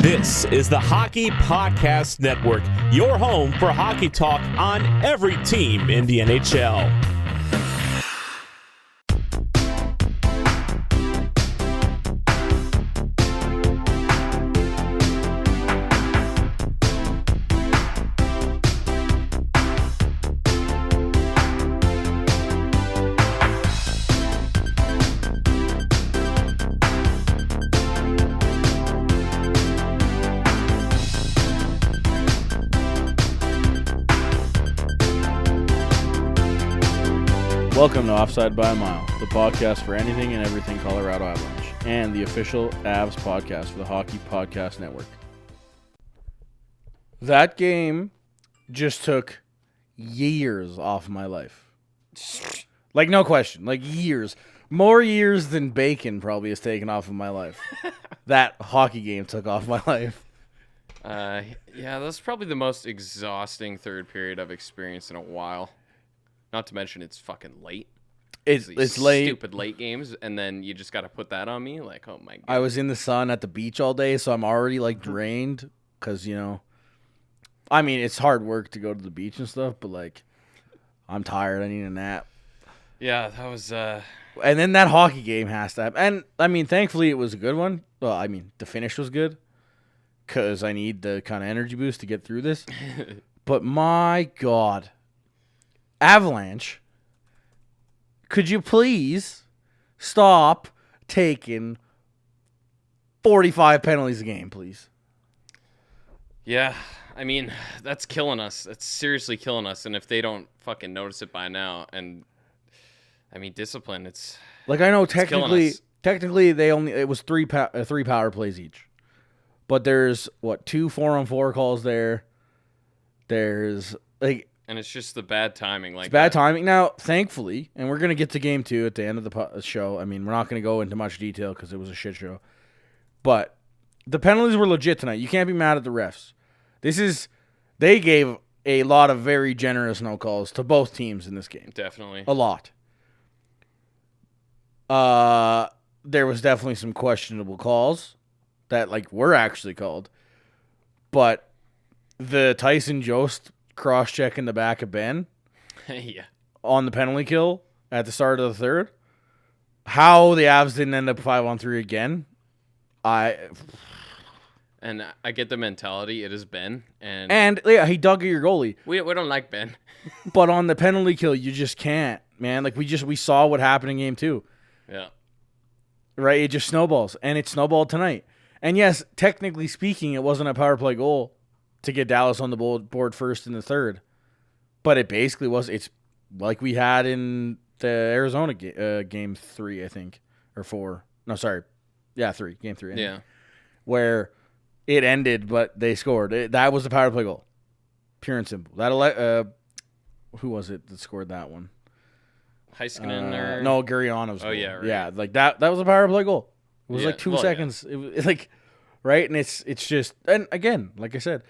This is the Hockey Podcast Network, your home for hockey talk on every team in the NHL. Welcome to Offside by a Mile, the podcast for anything and everything Colorado Avalanche, and the official Avs podcast for the Hockey Podcast Network. That game just took years off my life. Like, no question. Like, years. More years than bacon probably has taken off of my life. That hockey game took off my life. Yeah, that's probably the most exhausting third period I've experienced in a while. Not to mention it's fucking late. It's late. Stupid late games, and then you just got to put that on me? Like, oh my God. I was in the sun at the beach all day, so I'm already, like, drained. Because, you know, I mean, it's hard work to go to the beach and stuff, but, like, I'm tired. I need a nap. Yeah, that was... And then that hockey game has to happen. And, I mean, thankfully it was a good one. Well, I mean, the finish was good. Because I need the kind of energy boost to get through this. But, my God... Avalanche, could you please stop taking 45 penalties a game, please? Yeah, I mean, that's killing us. That's seriously killing us. And if they don't fucking notice it by now, and I mean, discipline, it's like, I know technically it was three power plays each, but there's what, 2 4-on-4 calls there. There's like. And it's just the bad timing. Like, it's bad timing. Now, thankfully, and we're going to get to game 2 at the end of the show. I mean, we're not going to go into much detail because it was a shit show. But the penalties were legit tonight. You can't be mad at the refs. They gave a lot of very generous no calls to both teams in this game. Definitely. A lot. There was definitely some questionable calls that, like, were actually called. But the Tyson Jost cross-check in the back of Ben yeah. on the penalty kill at the start of the third. How the Avs didn't end up 5-on-3 again, And I get the mentality. It is Ben. And yeah, he dug at your goalie. We don't like Ben. But on the penalty kill, you just can't, man. Like, we saw what happened in game 2. Yeah. Right? It just snowballs. And it snowballed tonight. And yes, technically speaking, it wasn't a power play goal to get Dallas on the board first in the third. But it basically was. It's like we had in the Arizona game 3, I think. Or 4. No, sorry. Yeah, 3. Game 3. Yeah. Where it ended, but they scored. That was the power play goal. Pure and simple. Who was it that scored that one? Heiskanen or... No, Gurianov's goal. Oh, yeah, right. Yeah, like that was a power play goal. It was like 2 seconds. Yeah. It was like, right? And it's just... And again, like I said...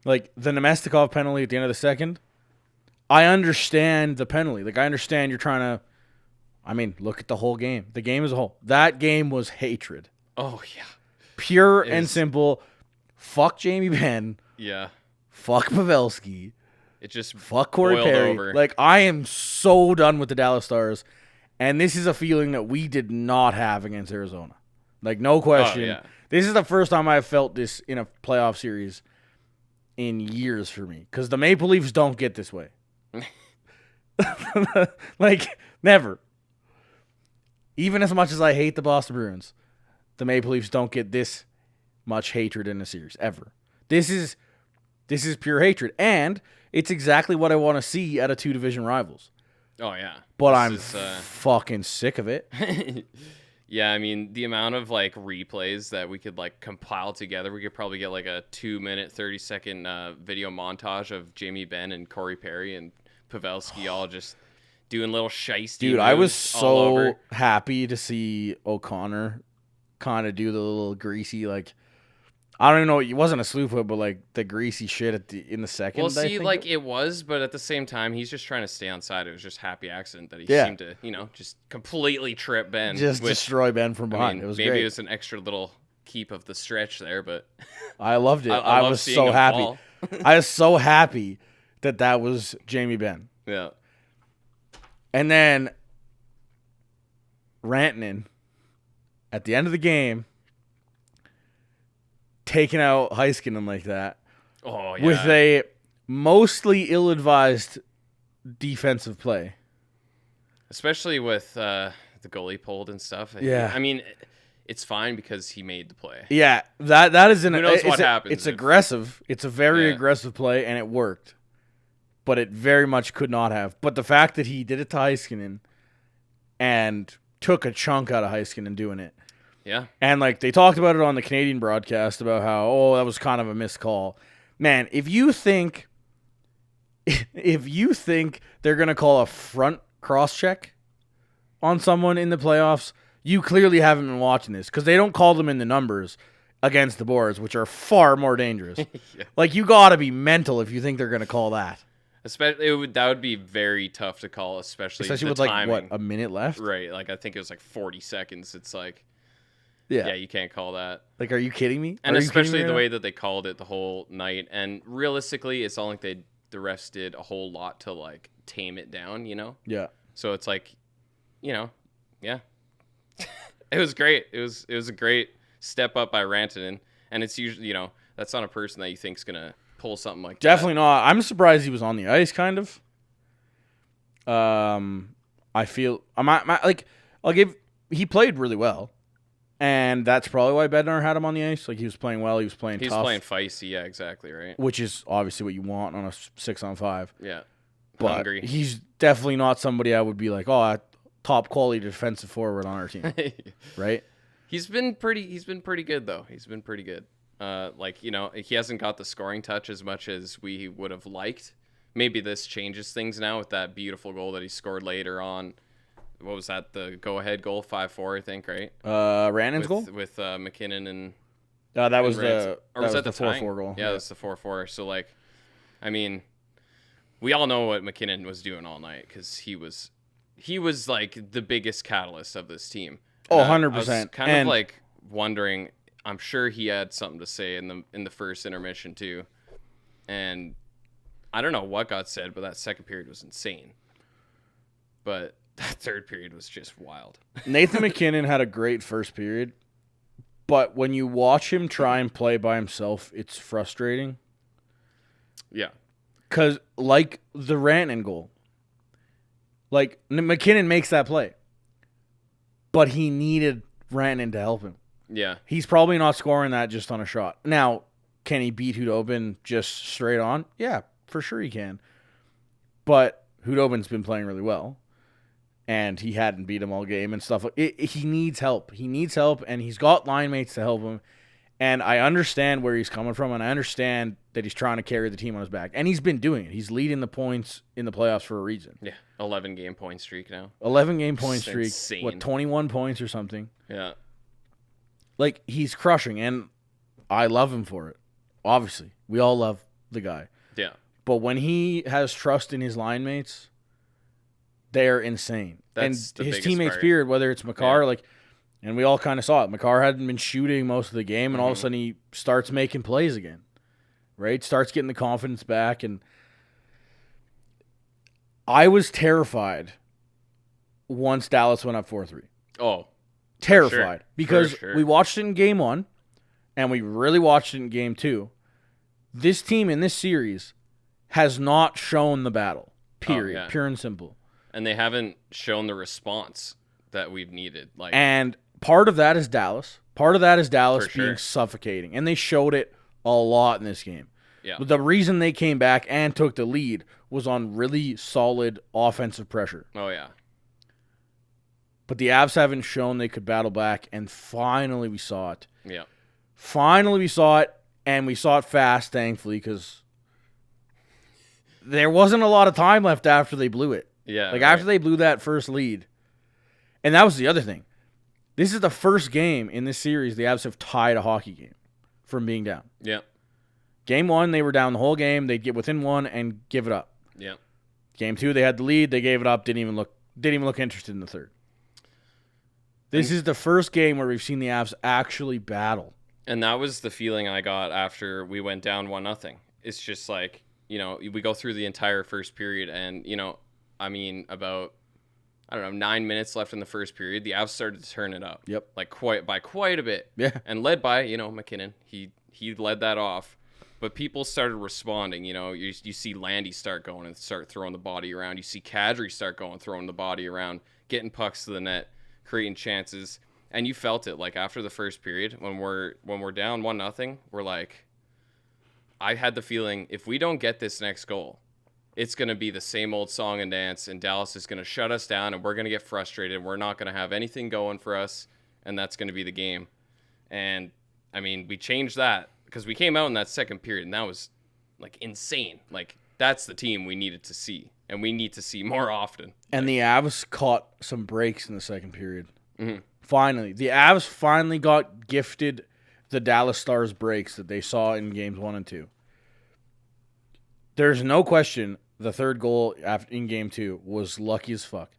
Like, the Nemestikov penalty at the end of the second, I understand the penalty. Like, I understand you're trying to... I mean, look at the whole game. The game as a whole. That game was hatred. Oh, yeah. Pure and simple. Fuck Jamie Benn. Yeah. Fuck Pavelski. It just fuck Corey Perry. Over. Like, I am so done with the Dallas Stars. And this is a feeling that we did not have against Arizona. Like, no question. Oh, yeah. This is the first time I've felt this in a playoff series in years for me, because the Maple Leafs don't get this way. Like, never. Even as much as I hate the Boston Bruins, the Maple Leafs don't get this much hatred in a series, ever. This is pure hatred, and it's exactly what I want to see out of 2 division rivals. Oh, yeah. But I'm fucking sick of it. Yeah, I mean, the amount of, like, replays that we could, like, compile together, we could probably get, like, a 2-minute, 30-second video montage of Jamie Benn and Corey Perry and Pavelski all just doing little shiesty Dude, moves I was so happy to see O'Connor kind of do the little greasy, like, I don't even know. It wasn't a slew foot, but like the greasy shit in the second. Well, see, like it was, but at the same time, he's just trying to stay on side. It was just happy accident that he seemed to, just completely trip Ben. Just destroy Ben from behind. I mean, it was maybe great. it was an extra little keep of the stretch there, but I loved it. I I love was seeing so him happy. fall. I was so happy that was Jamie Benn. Yeah. And then Rantanen, at the end of the game, taking out Heiskanen like that. Oh, yeah. With a mostly ill-advised defensive play. Especially with the goalie pulled and stuff. Yeah. I mean, it's fine because he made the play. Yeah, that is Who knows what happens. It's aggressive. It's a very Yeah. aggressive play, and it worked. But it very much could not have. But the fact that he did it to Heiskanen and took a chunk out of Heiskanen doing it. Yeah. And like they talked about it on the Canadian broadcast about how, that was kind of a missed call. Man, if you think they're gonna call a front cross check on someone in the playoffs, you clearly haven't been watching this because they don't call them in the numbers against the boards, which are far more dangerous. Yeah. Like you gotta be mental if you think they're gonna call that. Especially that would be very tough to call, especially the with timing. like a minute left. Right, like I think it was like 40 seconds. It's like, Yeah. you can't call that. Like, are you kidding me? And Are you kidding especially me the right way that they called it the whole night. And realistically, it's not like the refs did a whole lot to like tame it down, now? Yeah. So it's like, yeah. It was great. It was a great step up by Rantanen, and it's usually that's not a person that you think's gonna pull something like Definitely not. I'm surprised he was on the ice, kind of. I feel he played really well, and that's probably why Bednar had him on the ice. Like he was playing well, he was playing He's tough, playing feisty, yeah, exactly right. which is obviously what you want on a 6-on-5. Yeah, But hungry. he's definitely not somebody I would be like, top quality defensive forward on our team, right? He's been pretty good though. He's been pretty good. He hasn't got the scoring touch as much as we would have liked. Maybe this changes things now with that beautiful goal that he scored later on. What was that? The go-ahead goal, 5-4, I think, right? Rannon's goal with McKinnon and that was Rantanen. the Or was that that was the the 4-4 tying? goal. Yeah, that's the 4-4. So I mean, we all know what McKinnon was doing all night because he was like the biggest catalyst of this team. Oh, And 100%. I was kind of like wondering. I'm sure he had something to say in the first intermission too, and I don't know what got said, but that second period was insane. But that third period was just wild. Nathan McKinnon had a great first period, but when you watch him try and play by himself, it's frustrating. Yeah. Because, like the Rantanen goal, like McKinnon makes that play, but he needed Rantanen to help him. Yeah. He's probably not scoring that just on a shot. Now, can he beat Hudobin just straight on? Yeah, for sure he can. But Hudobin's been playing really well, and he hadn't beat him all game and stuff. He needs help. He needs help, and he's got line mates to help him. And I understand where he's coming from, and I understand that he's trying to carry the team on his back. And he's been doing it. He's leading the points in the playoffs for a reason. Yeah. 11-game point streak now. 11-game point streak. Insane. What, 21 points or something? Yeah. Like, he's crushing, and I love him for it. Obviously. We all love the guy. Yeah. But when he has trust in his line mates, they're insane. That's the and his biggest teammates, part. period, whether it's Makar, Yeah. and we all kind of saw it. Makar hadn't been shooting most of the game, and all of a Mhm. sudden he starts making plays again, right? Starts getting the confidence back, and I was terrified once Dallas went up 4-3. Oh. Terrified. For Because sure. we watched it in game 1, and we really watched it in game 2. This team in this series has not shown the battle, period. yeah. Pure and simple. And they haven't shown the response that we've needed. And part of that is Dallas. Part of that is Dallas For sure. being suffocating. And they showed it a lot in this game. Yeah. But the reason they came back and took the lead was on really solid offensive pressure. Oh, yeah. But the Avs haven't shown they could battle back, and finally we saw it. Yeah. Finally we saw it, and we saw it fast, thankfully, because there wasn't a lot of time left after they blew it. Yeah. After they blew that first lead. And that was the other thing. This is the first game in this series the Avs have tied a hockey game from being down. Yeah. Game 1, they were down the whole game. They'd get within 1 and give it up. Yeah. Game 2, they had the lead. They gave it up. Didn't even look interested in the third. This is the first game where we've seen the Avs actually battle. And that was the feeling I got after we went down 1-0. It's just like, we go through the entire first period and, about, 9 minutes left in the first period, the Avs started to turn it up. Yep. Like quite a bit. Yeah. And led by, McKinnon. He led that off. But people started responding. You see Landy start going and start throwing the body around. You see Kadri start going, throwing the body around, getting pucks to the net, creating chances. And you felt it, like, after the first period, when we're down 1-0, we're like, I had the feeling, if we don't get this next goal, it's going to be the same old song and dance, and Dallas is going to shut us down, and we're going to get frustrated. We're not going to have anything going for us, and that's going to be the game. And, we changed that, because we came out in that second period, and that was, like, insane. Like, that's the team we needed to see, and we need to see more often. And the Avs caught some breaks in the second period. Mm-hmm. Finally. The Avs finally got gifted the Dallas Stars breaks that they saw in games 1 and 2. There's no question the third goal in game 2 was lucky as fuck.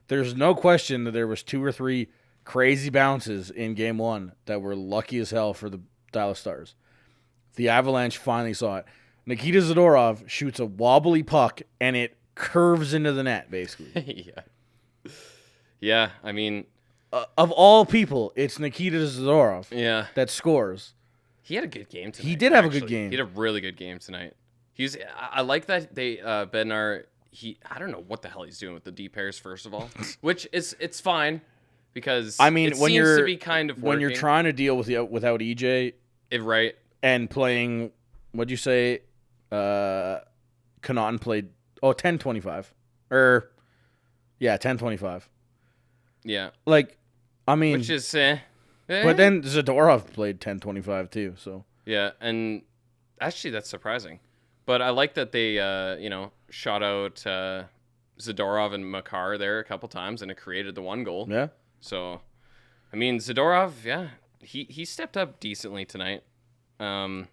There's no question that there was 2 or 3 crazy bounces in game 1 that were lucky as hell for the Dallas Stars. The Avalanche finally saw it. Nikita Zadorov shoots a wobbly puck and it curves into the net, basically. Yeah, of all people, it's Nikita Zadorov that scores. He had a good game tonight. He did have a good game. He had a really good game tonight. I like that they Bednar. I don't know what the hell he's doing with the D pairs. First of all, which it's fine because it when seems you're to be kind of working. When you're trying to deal without EJ, right, and playing, what'd you say? Connaughton played 10-25 or 10-25. Yeah, which is but then Zadorov played 10-25 too. So yeah, and actually that's surprising. But I like that they, shot out Zadorov and Makar there a couple times, and it created the one goal. Yeah. So, Zadorov, he stepped up decently tonight. Him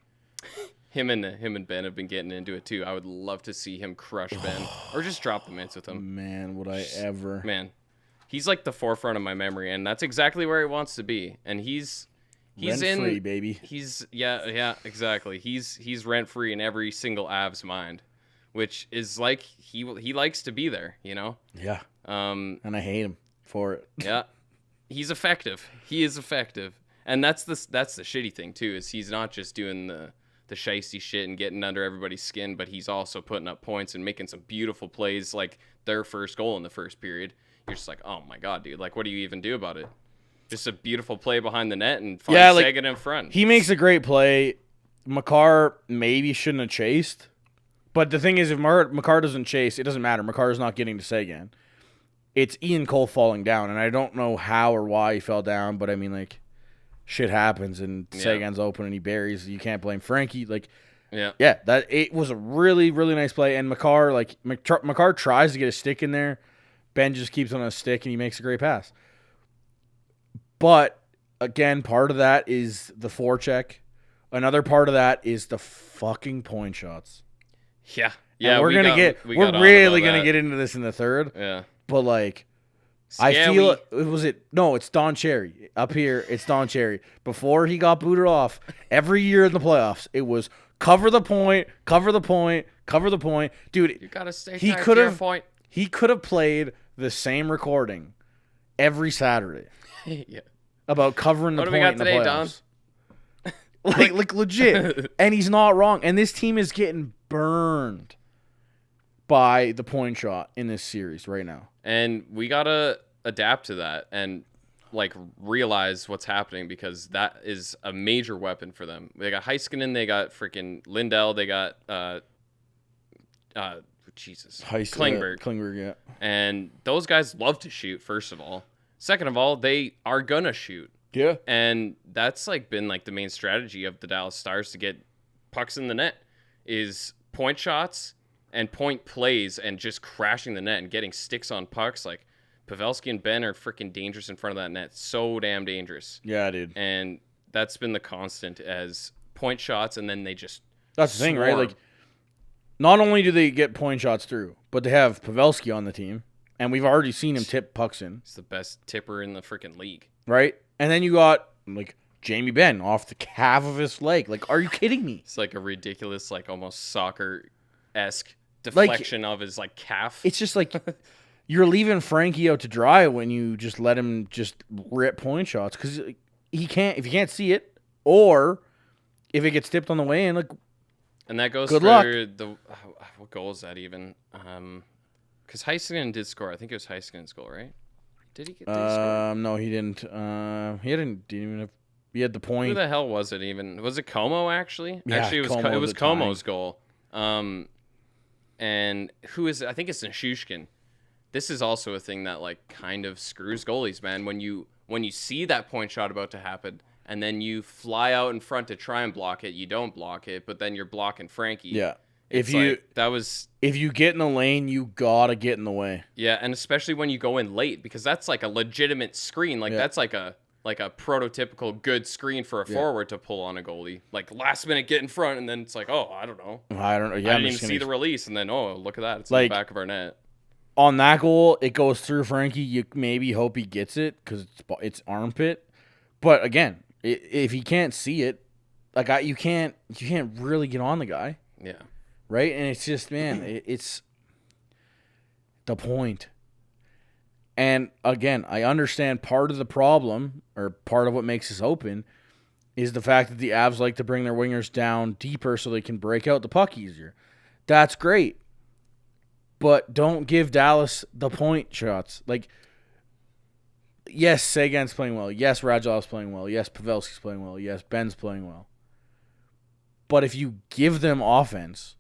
and Ben have been getting into it too. I would love to see him crush Ben or just drop the mitts with him. Man, would I ever? Man, he's like the forefront of my memory, and that's exactly where he wants to be. And he's rent-free, baby. He's exactly. He's rent-free in every single Avs mind, which is like he likes to be there, Yeah. And I hate him for it. Yeah. He's effective. He is effective. And that's the shitty thing too, is he's not just doing the shiesty shit and getting under everybody's skin, but he's also putting up points and making some beautiful plays, like their first goal in the first period. You're just like, oh my god, dude, like what do you even do about it? Just a beautiful play behind the net and Sagan in front. He makes a great play. Makar maybe shouldn't have chased. But the thing is, if Makar doesn't chase, it doesn't matter. Makar's not getting to Sagan. It's Ian Cole falling down. And I don't know how or why he fell down. But, shit happens. And Sagan's open and he buries. You can't blame Frankie. It was a really, really nice play. And Makar tries to get a stick in there. Ben just keeps on a stick and he makes a great pass. But, again, part of that is the forecheck. Another part of that is the fucking point shots. Yeah. And we're really gonna get into this in the third. Yeah. But it's Don Cherry. Up here, it's Don Cherry. Before he got booted off, every year in the playoffs, it was cover the point, cover the point, cover the point. Dude, you gotta stay tight to your point. He could have played the same recording every Saturday. Yeah. About covering the point in the playoffs. Don? like legit. And he's not wrong. And this team is getting burned by the point shot in this series right now. And we got to adapt to that and realize what's happening, because that is a major weapon for them. They got Heiskanen, they got freaking Lindell, they got Klingberg. Yeah. And those guys love to shoot, first of all. Second of all, they are gonna shoot. Yeah. And that's been the main strategy of the Dallas Stars to get pucks in the net is point shots and point plays and just crashing the net and getting sticks on pucks. Like Pavelski and Ben are freaking dangerous in front of that net. So damn dangerous. Yeah, dude. And that's been the constant as point shots, and then they just That's the thing, right? Not only do they get point shots through, but they have Pavelski on the team. And we've already seen him tip pucks in. He's the best tipper in the freaking league. Right? And then you got, like, Jamie Benn off the calf of his leg. Like, are you kidding me? It's like a ridiculous, like, almost soccer-esque deflection of his, like, calf. It's just like you're leaving Frankie out to dry when you just let him just rip point shots because he can't, if you can't see it, or if it gets tipped on the way in, like, and that goes good for luck. what goal is that even? Because Heiskanen did score. I think it was Heiskanen's goal, right? Did he score? No, he didn't. He didn't even have. He had the point. Who the hell was it even? Was it Como actually? Yeah, actually, Como it was the Como's goal. And who is it? I think it's Nishushkin. This is also a thing that like kind of screws goalies, man. When you see that point shot about to happen, and then you fly out in front to try and block it, you don't block it, but then you're blocking Frankie. Yeah. If you get in the lane, you gotta get in the way. Yeah, and especially when you go in late, because that's like a legitimate screen. Like that's like a prototypical good screen for a forward to pull on a goalie. Like last minute get in front, and then it's like, oh, I don't know. Yeah, I didn't even see the release, and then oh, look at that, it's like, in the back of our net. On that goal, it goes through Frankie. You maybe hope he gets it because it's armpit. But again, if he can't see it, like you can't really get on the guy. Yeah. Right? And it's just, man, it's the point. And again, I understand part of the problem, or part of what makes us open, is the fact that the Avs like to bring their wingers down deeper so they can break out the puck easier. That's great. But don't give Dallas the point shots. Like, yes, Sagan's playing well. Yes, Radulev's playing well. Yes, Pavelski's playing well. Yes, Ben's playing well. But if you give them offense,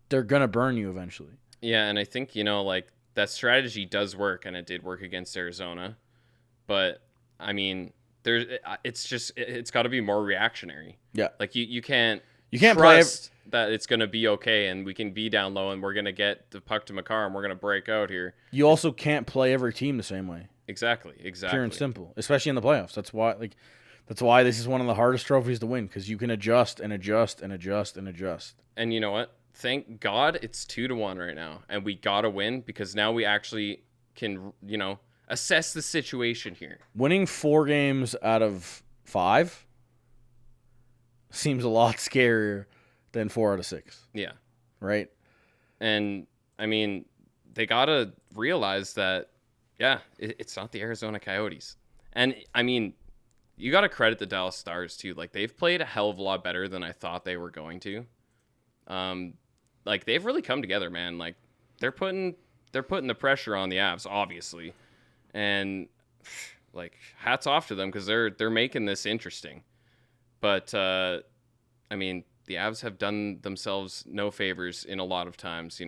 they're going to burn you eventually. Yeah, and I think, like, that strategy does work, and it did work against Arizona. But, I mean, it's got to be more reactionary. Yeah. Like, you can't trust that it's going to be okay, and we can be down low, and we're going to get the puck to Makar, and we're going to break out here. You also can't play every team the same way. Exactly. Pure and simple, especially in the playoffs. That's why this is one of the hardest trophies to win, because you can adjust and adjust and adjust and adjust. And you know what? Thank God it's 2-1 right now, and we got to win because now we actually can, assess the situation here. Winning 4 games out of 5 seems a lot scarier than 4 out of 6. Yeah. Right? And, I mean, they got to realize that, yeah, it's not the Arizona Coyotes. And, I mean, you got to credit the Dallas Stars, too. Like, they've played a hell of a lot better than I thought they were going to. Like, they've really come together, man. Like, they're putting the pressure on the Avs, obviously. And, like, hats off to them because they're making this interesting. But, I mean, the Avs have done themselves no favors in a lot of times,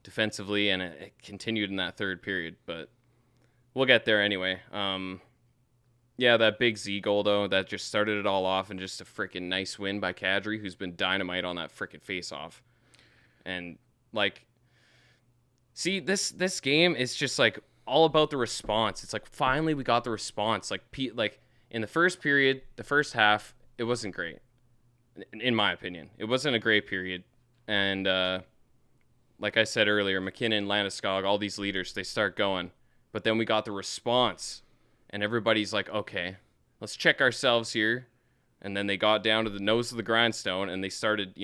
defensively, and it continued in that third period. But we'll get there anyway. Yeah, that big Z goal, though, that just started it all off, and just a freaking nice win by Kadri, who's been dynamite on that freaking face-off. And, like, see, this game is just, like, all about the response. It's like, finally we got the response. Like, in the first period, the first half, it wasn't great, in my opinion. It wasn't a great period. And, like I said earlier, McKinnon, Landeskog, all these leaders, they start going. But then we got the response. And everybody's like, okay, let's check ourselves here. And then they got down to the nose of the grindstone and they started,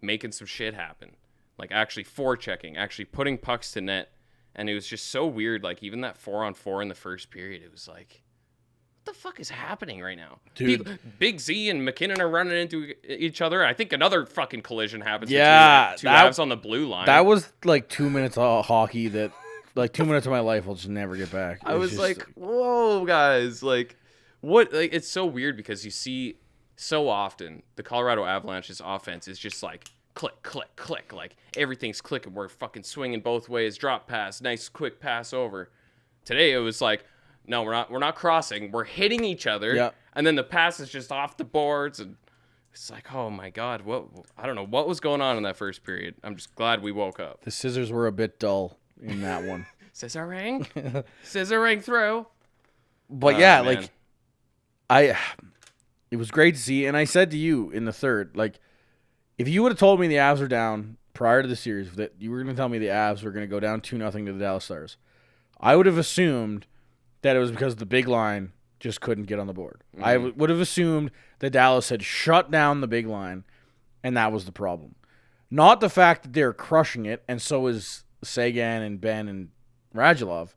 making some shit happen. Like actually forechecking, actually putting pucks to net. And it was just so weird. Like even that 4-on-4 in the first period, it was like, what the fuck is happening right now? Dude. Big Z and McKinnon are running into each other. I think another fucking collision happens between two Avs on the blue line. That was like 2 minutes of hockey that... Like 2 minutes of my life, I'll just never get back. I was just like, whoa, guys. Like, what? Like, it's so weird because you see so often the Colorado Avalanche's offense is just like click, click, click. Like, everything's clicking. We're fucking swinging both ways. Drop pass. Nice, quick pass over. Today, it was like, no, we're not crossing. We're hitting each other. Yeah. And then the pass is just off the boards. And it's like, oh, my God. I don't know what was going on in that first period. I'm just glad we woke up. The scissors were a bit dull in that one. Scissor ring through. But yeah, man. It was great to see. And I said to you in the third, like, if you would have told me the Avs were down prior to the series, that you were going to tell me the Avs were going to go down 2-0 to the Dallas Stars, I would have assumed that it was because the big line just couldn't get on the board. Mm-hmm. I would have assumed that Dallas had shut down the big line, and that was the problem. Not the fact that they're crushing it, and so is Sagan and Ben and Radulov.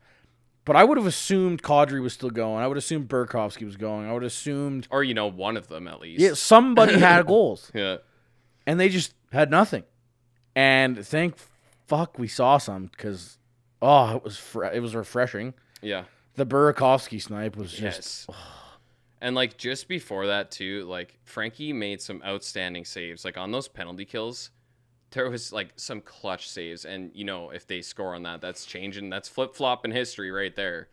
But I would have assumed Kadri was still going. I would have assumed Burakovsky was going. I would have assumed... Or, one of them at least. Yeah, somebody had goals. Yeah. And they just had nothing. And thank fuck we saw some, because, it was refreshing. Yeah. The Burakovsky snipe was just... Yes. And, just before that, too, Frankie made some outstanding saves. On those penalty kills, there was, some clutch saves. And, if they score on that, that's changing. That's flip-flop in history right there.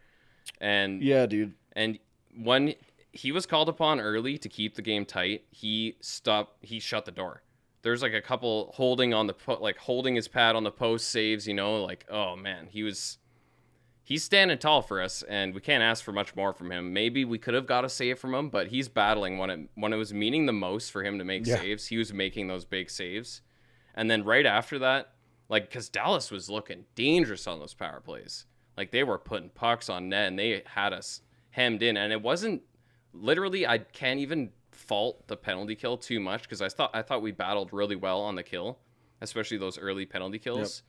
And yeah, dude. And when he was called upon early to keep the game tight, he shut the door. There's, a couple holding on holding his pad on the post saves, oh, man, he's standing tall for us, and we can't ask for much more from him. Maybe we could have got a save from him, but he's battling when it was meaning the most for him to make saves. He was making those big saves. And then right after that, because Dallas was looking dangerous on those power plays. They were putting pucks on net, and they had us hemmed in. And it wasn't literally, I can't even fault the penalty kill too much, because I thought we battled really well on the kill, especially those early penalty kills. Yep.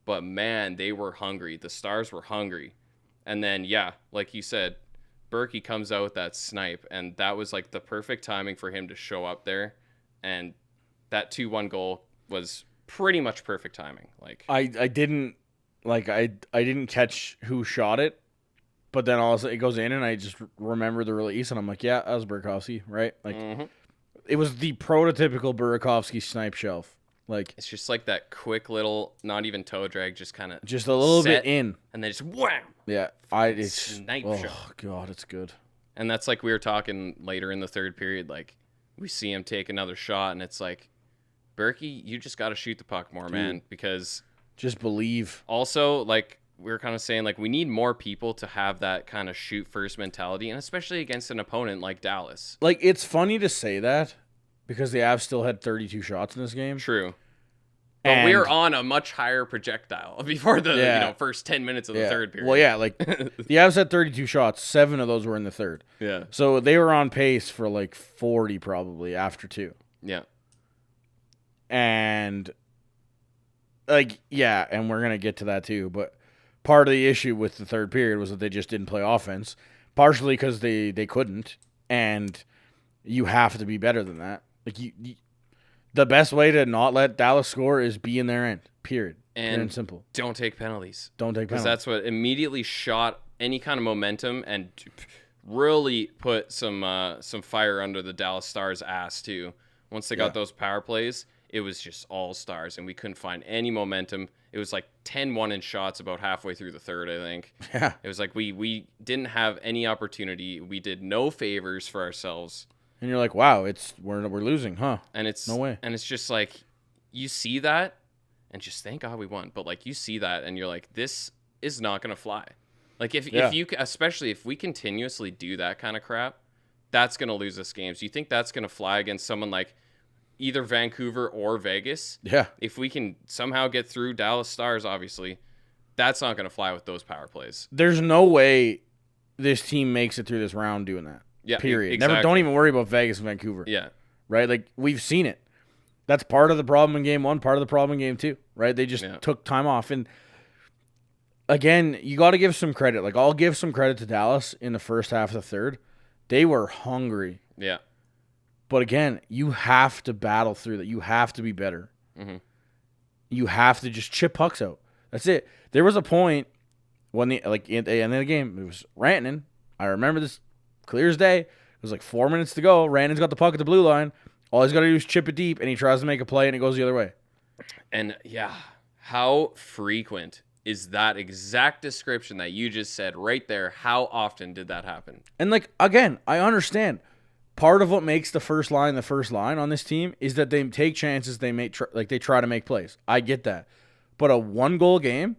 But man, they were hungry. The Stars were hungry. And then, like you said, Berkey comes out with that snipe, and that was the perfect timing for him to show up there. And that 2-1 goal was pretty much perfect timing. I didn't catch who shot it, but then also it goes in, and I just remember the release, and I'm like, yeah, that was Burakovsky, right? It was the prototypical Burakovsky snipe shelf. It's just that quick little, not even toe drag, just kind of just a little bit in, and then just wham. Yeah, it's snipe shot. Oh god, it's good. And that's we were talking later in the third period. We see him take another shot, and it's Berkey, you just got to shoot the puck more, man, because just believe. Also, we were kind of saying, we need more people to have that kind of shoot first mentality, and especially against an opponent like Dallas. It's funny to say that, because the Avs still had 32 shots in this game. True. But we were on a much higher projectile before the first 10 minutes of the third period. Well, yeah, the Avs had 32 shots. 7 of those were in the third. Yeah. So they were on pace for 40 probably after 2. Yeah. And and we're going to get to that too. But part of the issue with the third period was that they just didn't play offense, partially because they couldn't. And you have to be better than that. The best way to not let Dallas score is be in their end, period. And simple. Don't take penalties. Because that's what immediately shot any kind of momentum and really put some fire under the Dallas Stars' ass, too. Once they got those power plays, it was just all Stars, and we couldn't find any momentum. It was 10-1 in shots about halfway through the third, I think. Yeah. It was we didn't have any opportunity. We did no favors for ourselves. And you're wow, we're losing, huh? And it's no way. And it's just you see that, and just thank God we won. But you see that, and you're this is not gonna fly. If you, especially if we continuously do that kind of crap, that's gonna lose us games. Do you think that's gonna fly against someone either Vancouver or Vegas? Yeah. If we can somehow get through Dallas Stars, obviously, that's not gonna fly with those power plays. There's no way this team makes it through this round doing that. Yeah, period. Exactly. Don't even worry about Vegas and Vancouver. Yeah. Right? We've seen it. That's part of the problem in game 1, part of the problem in game 2. Right? They just took time off. And again, you got to give some credit. I'll give some credit to Dallas in the first half of the third. They were hungry. Yeah. But again, you have to battle through that. You have to be better. Mm-hmm. You have to just chip pucks out. That's it. There was a point when at the end of the game, it was Rantanen. I remember this clear as day. It was 4 minutes to go. Rantanen's got the puck at the blue line. All he's got to do is chip it deep, and he tries to make a play, and it goes the other way. And, how frequent is that exact description that you just said right there? How often did that happen? And, again, I understand. Part of what makes the first line on this team is that they take chances. They they try to make plays. I get that. But a 1-goal game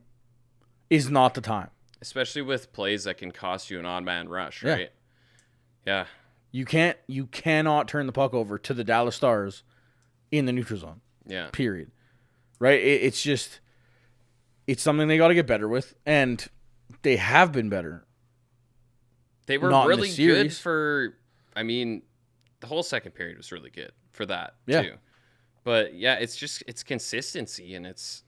is not the time. Especially with plays that can cost you an odd man rush, right? Yeah. You cannot turn the puck over to the Dallas Stars in the neutral zone. Yeah. Period. Right? It's something they got to get better with. And They have been better. They were Not in the really good series. for. I mean, the whole second period was really good for that Yeah. too. But yeah, it's consistency and it's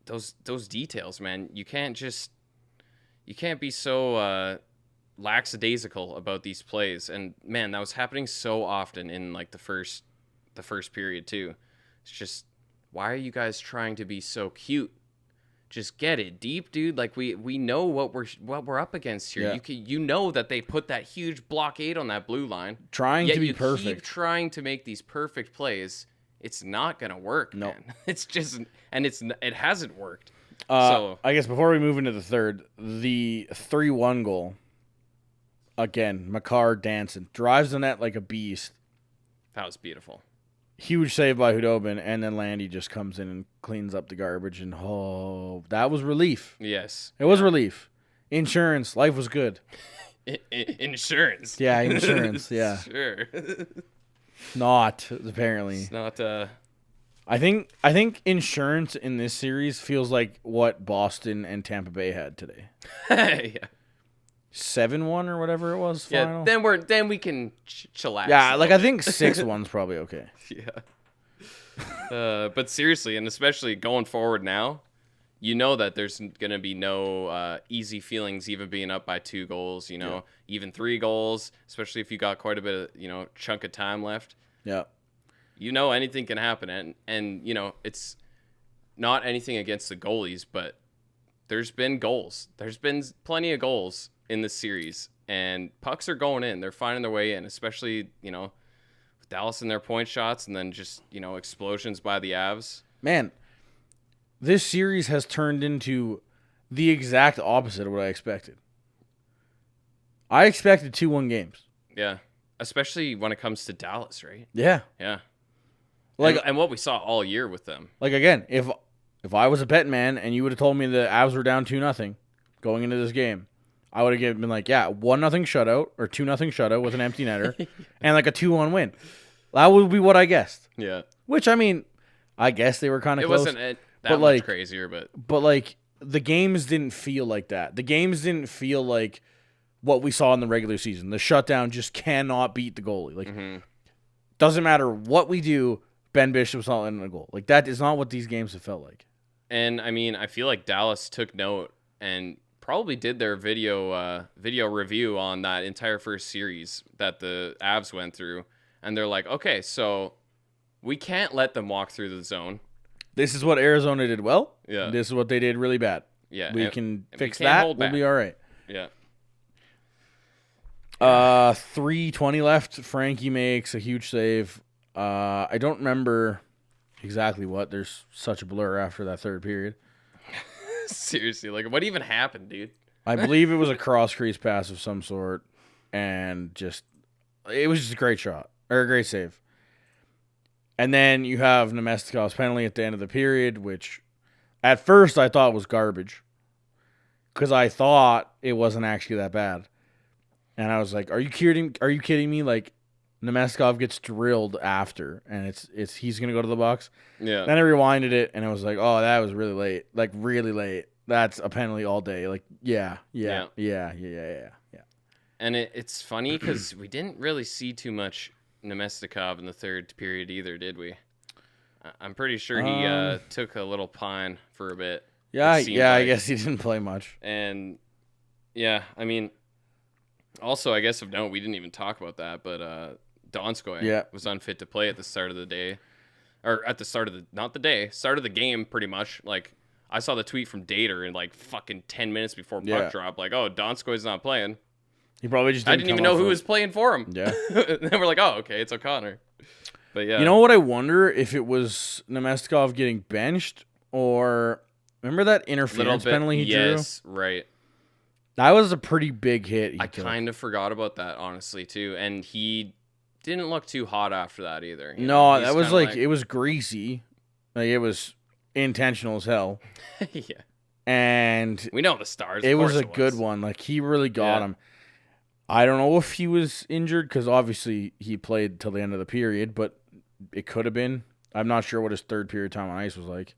those details, man. You can't be so lackadaisical about these plays. And man, that was happening so often in like the first period too. It's just, why are you guys trying to be so cute? Just get it deep, dude. Like we know what we're up against here. Yeah. You know that they put that huge blockade on that blue line. Trying Yet to be you perfect. keep trying to make these perfect plays. It's not gonna work, No. man. It's just, and it hasn't worked. So I guess before we move into the third, the 3-1 goal. Again, Makar dancing. Drives the net like a beast. that was beautiful. Huge save by Hudobin, and then Landy just comes in and cleans up the garbage. And that was relief. Yes. It was relief. Insurance. Life was good. Insurance. Yeah, insurance. Yeah. Sure. Not, apparently. It's not. I think insurance in this series feels like what Boston and Tampa Bay had today. Yeah. 7-1 or whatever it was. Yeah. Final. Then we can chillax. Yeah, like I think 6-1's probably okay. Yeah. But seriously, and especially going forward now, you know that there's going to be no easy feelings even being up by 2 goals, even 3 goals, especially if you got quite a bit of, chunk of time left. Yeah. Anything can happen. And it's not anything against the goalies, but there's been goals. There's been plenty of goals in this series, and pucks are going in. They're finding their way in, especially, with Dallas and their point shots, and then just, explosions by the Avs. Man, this series has turned into the exact opposite of what I expected. I expected 2-1 games. Yeah. Especially when it comes to Dallas, right? Yeah. Yeah. Like and what we saw all year with them. Like again, if I was a bet man and you would have told me the Avs were down 2-0 going into this game, I would have been like, yeah, 1-0 shutout or 2-0 shutout with an empty netter and like a 2-1 win. That would be what I guessed. Yeah. Which, I mean, I guess they were kind of It close. wasn't that much crazier, but like the games didn't feel like that. The games didn't feel like what we saw in the regular season. The shutdown just cannot beat the goalie. Like, doesn't matter what we do, Ben Bishop's not in a goal. Like, that is not what these games have felt like. And I mean, I feel like Dallas took note and probably did their video review on that entire first series that the Avs went through, and they're like, okay, so we can't let them walk through the zone. This is what Arizona did well. Yeah. This is what they did really bad. Yeah. We can fix we can't that. hold We'll back. be all right. Yeah. 3:20 left. Frankie makes a huge save. I don't remember exactly what. There's such a blur after that third period. Seriously, like, what even happened, dude? I believe it was a cross crease pass of some sort, and it was just a great shot or a great save. And then you have Nemestikov's penalty at the end of the period, which at first I thought was garbage because I thought it wasn't actually that bad. And I was like, "Are you kidding me? Like, Nemestikov gets drilled after, and it's he's gonna go to the box." Yeah. Then I rewinded it, and I was like, "Oh, that was really late. Like, really late. That's a penalty all day. Like, yeah. And it's funny because we didn't really see too much Nemestikov in the third period either, did we? I'm pretty sure he took a little pine for a bit. Yeah, I guess he didn't play much. And yeah, I mean, also I guess of note, we didn't even talk about that, but Donskoy was unfit to play at the start of the day, or at the start of start of the game, pretty much. Like, I saw the tweet from Dater in like fucking 10 minutes before puck drop, like, oh, Donskoy's not playing. He probably just I didn't even know who was playing for him. Yeah. And then we're like, oh, okay, it's O'Connor. But yeah. You know what? I wonder if it was Nemestikov getting benched or remember that interference penalty he drew? Yes, right. That was a pretty big hit. I kind of forgot about that, honestly, too. And he didn't look too hot after that either. No, that was like, it was greasy. Like, it was intentional as hell. Yeah. And we know the Stars. It was a good one. Like, he really got him. I don't know if he was injured because obviously he played till the end of the period, but it could have been. I'm not sure what his third period time on ice was like.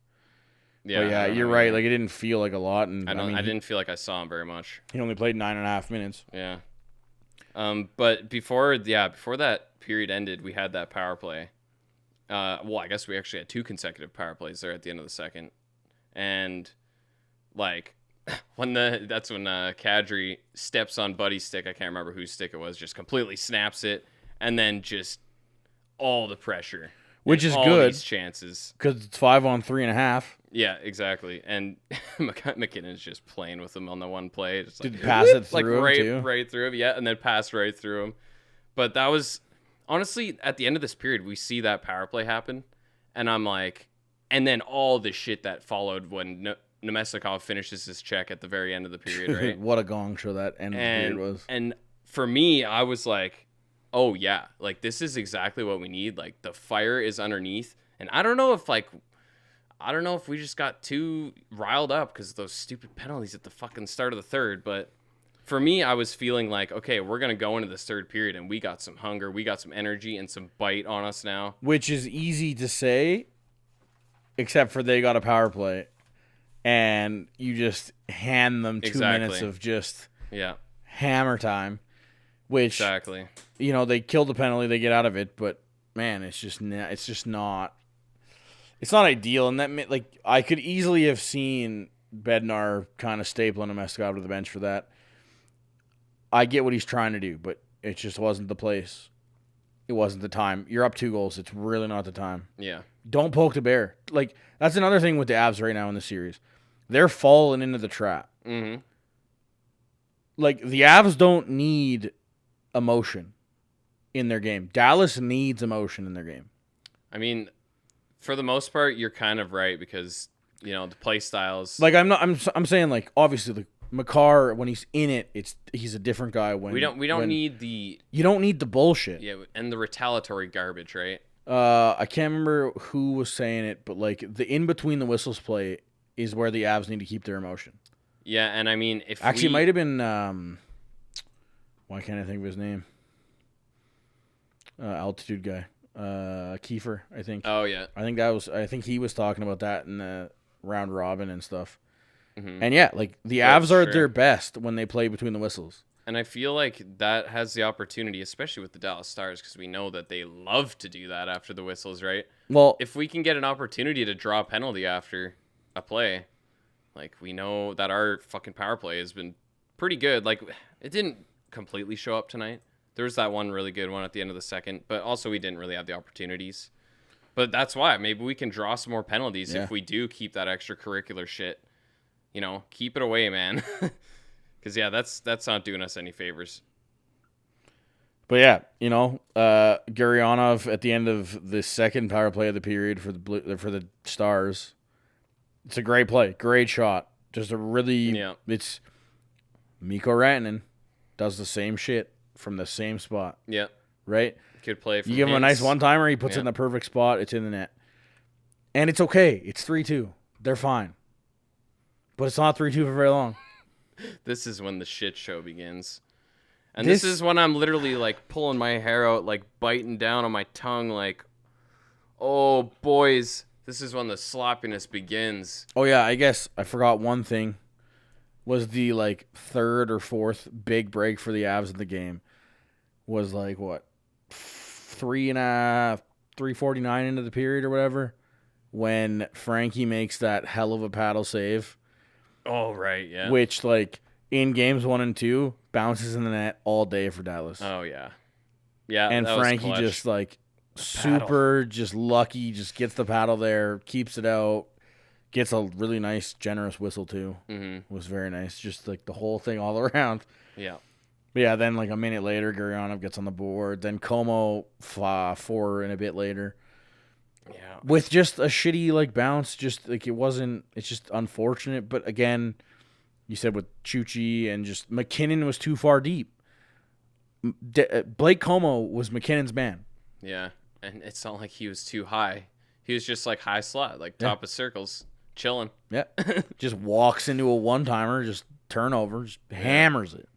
Yeah, But yeah, don't you're know right. either. Like it didn't feel like a lot, and I mean, didn't feel like I saw him very much. he only played 9.5 minutes. Yeah. But before that period ended, we had that power play. Well, I guess we actually had 2 consecutive power plays there at the end of the second, and like that's when Kadri steps on Buddy's stick. I can't remember whose stick it was. Just completely snaps it, and then just all the pressure, Which and is all good. These chances. Because it's 5 on 3.5. Yeah, exactly. And McKinnon's just playing with him on the one play. Just Did like, pass it like through him, too? right through him. Yeah, and then pass right through him. But that was honestly at the end of this period, we see that power play happen, and I'm like, and then all the shit that followed when Nemestikov finishes his check at the very end of the period, right? What a gong show that end of the period was. And for me, I was like, oh yeah, like this is exactly what we need. Like the fire is underneath, and I don't know if we just got too riled up because of those stupid penalties at the fucking start of the third. But for me, I was feeling like, okay, we're going to go into this third period and we got some hunger, we got some energy and some bite on us now. Which is easy to say, except for they got a power play. And you just hand them 2 minutes of just hammer time. Which, they kill the penalty, they get out of it. But, man, it's just not... It's not ideal, and that like I could easily have seen Bednar kind of stapling Nemestikov to the bench for that. I get what he's trying to do, but it just wasn't the place. It wasn't the time. You're up 2 goals. It's really not the time. Yeah. Don't poke the bear. Like that's another thing with the Avs right now in the series. They're falling into the trap. Mm-hmm. Like the Avs don't need emotion in their game. Dallas needs emotion in their game. I mean, for the most part, you're kind of right because the play styles. Like I'm saying like obviously like Makar when he's in it, he's a different guy. When we don't need the you don't need the bullshit. Yeah, and the retaliatory garbage, right? I can't remember who was saying it, but like the in between the whistles play is where the Avs need to keep their emotion. Yeah, and I mean if it might have been why can't I think of his name? Altitude guy. Kiefer, I think. Oh yeah. I think he was talking about that in the round robin and stuff. Mm-hmm. And yeah, like the Avs are at their best when they play between the whistles. And I feel like that has the opportunity, especially with the Dallas Stars, because we know that they love to do that after the whistles, right? Well, if we can get an opportunity to draw a penalty after a play, like we know that our fucking power play has been pretty good. Like it didn't completely show up tonight. There was that one really good one at the end of the second, but also we didn't really have the opportunities. But that's why maybe we can draw some more penalties if we do keep that extracurricular shit. Keep it away, man. Because that's not doing us any favors. But yeah, Gurianov at the end of the second power play of the period for the Stars. It's a great play, great shot. Just a really it's Mikko Rantanen does the same shit from the same spot. Yeah. Right? Good play. You give him a nice one-timer, he puts it in the perfect spot, it's in the net. And it's okay. It's 3-2. They're fine. But it's not 3-2 for very long. This is when the shit show begins. And this is when I'm literally like pulling my hair out, like biting down on my tongue, like, oh, boys, this is when the sloppiness begins. Oh, yeah, I guess I forgot one thing. Was the like third or fourth big break for the Avs in the game was like what 3:49 into the period or whatever when Frankie makes that hell of a paddle save. Oh right, yeah. Which like in games 1 and 2 bounces in the net all day for Dallas. Oh yeah, yeah. And Frankie just like super just lucky, just gets the paddle there, keeps it out. Gets a really nice, generous whistle, too. Mm-hmm. It was very nice. Just, like, the whole thing all around. Yeah. But, yeah, then, like, a minute later, Gurianov gets on the board. Then Como, 4 and a bit later. Yeah. With just a shitty, like, bounce. Just, like, it's just unfortunate. But, again, you said with Chuchi and just McKinnon was too far deep. Blake Como was McKinnon's man. Yeah. And it's not like he was too high. He was just, like, high slot, like, top of circles. Chilling. Yeah. Just walks into a one-timer, just turnover, just hammers it.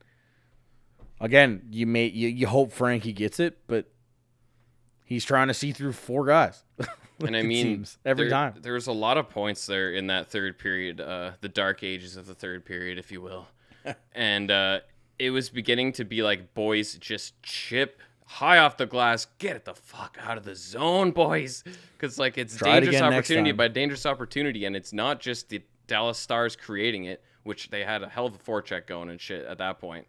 Again, you hope Frankie gets it, but He's trying to see through 4 guys. And I mean, every time. There's a lot of points there in that third period, the dark ages of the third period, if you will. And it was beginning to be like, boys, just chip high off the glass. Get it the fuck out of the zone, boys. Because, like, it's dangerous opportunity by dangerous opportunity. And it's not just the Dallas Stars creating it, which they had a hell of a forecheck going and shit at that point.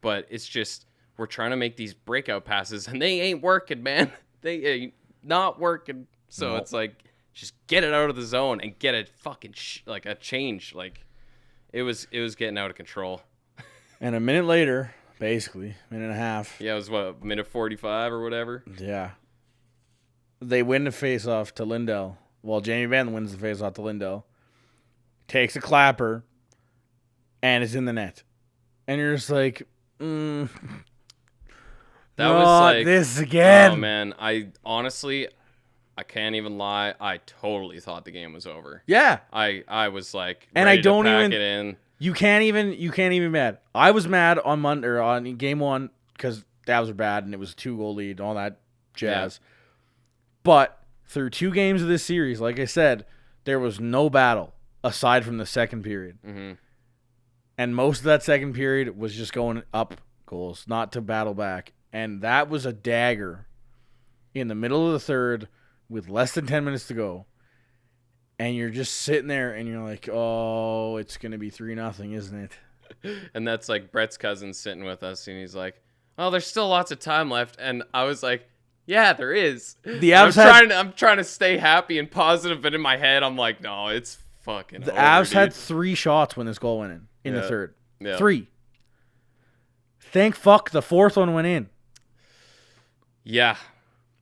But it's just, we're trying to make these breakout passes, and they ain't working, man. They ain't not working. So It's like, just get it out of the zone and get it fucking like a change. Like, it was getting out of control. And a minute later, basically, minute and a half. Yeah, it was what, minute 45 or whatever? Yeah. They win the face-off to Lindell. Well, Jamie Benn wins the face-off to Lindell. Takes a clapper, and it's in the net. And you're just like, That was like this again. Oh man, I can't even lie. I totally thought the game was over. Yeah. I was like, and ready I don't to pack even. It in. You can't even mad. I was mad on Monday or on game 1 because Davs were bad and it was a 2-goal lead, all that jazz. Yeah. But through 2 games of this series, like I said, there was no battle aside from the second period. Mm-hmm. And most of that second period was just going up goals, not to battle back. And that was a dagger in the middle of the third with less than 10 minutes to go. And you're just sitting there and you're like, oh, it's going to be 3-0, isn't it? And that's like Brett's cousin sitting with us, and he's like, oh, there's still lots of time left. And I was like, yeah, there is. I'm trying to stay happy and positive, but in my head, I'm like, no, it's fucking The over, Avs dude. had 3 shots when this goal went in the third. Yeah. 3. Thank fuck the 4th one went in. Yeah.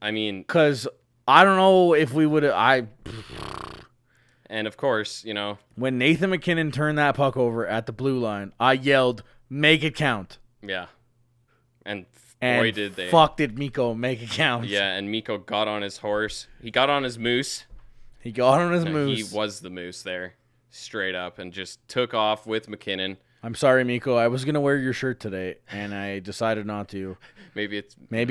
I mean, because I don't know if we would have. And of course, you know, when Nathan McKinnon turned that puck over at the blue line, I yelled, "Make it count!" Yeah, and boy did they! Fuck did Mikko make it count? Yeah, and Mikko got on his horse. He got on his moose. He got on his moose. He was the moose there, straight up, and just took off with McKinnon. I'm sorry, Mikko. I was gonna wear your shirt today, and I decided not to. Maybe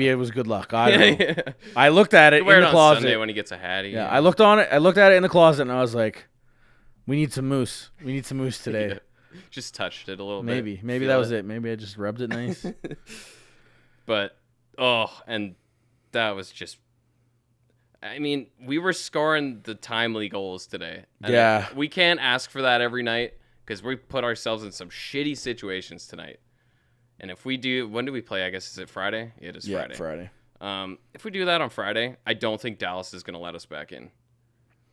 it was good luck. I don't know. I looked at it in the closet. Sunday when he gets a hattie. Yeah, I looked on it. I looked at it in the closet, and I was like, "We need some moose. We need some moose today." Yeah. Just touched it a little bit. Maybe that was it. Maybe I just rubbed it nice. But and that was just. I mean, we were scoring the timely goals today. Yeah, we can't ask for that every night because we put ourselves in some shitty situations tonight. And if we do, when do we play? I guess is it Friday? Yeah, it is Friday. Yeah, Friday. If we do that on Friday, I don't think Dallas is going to let us back in.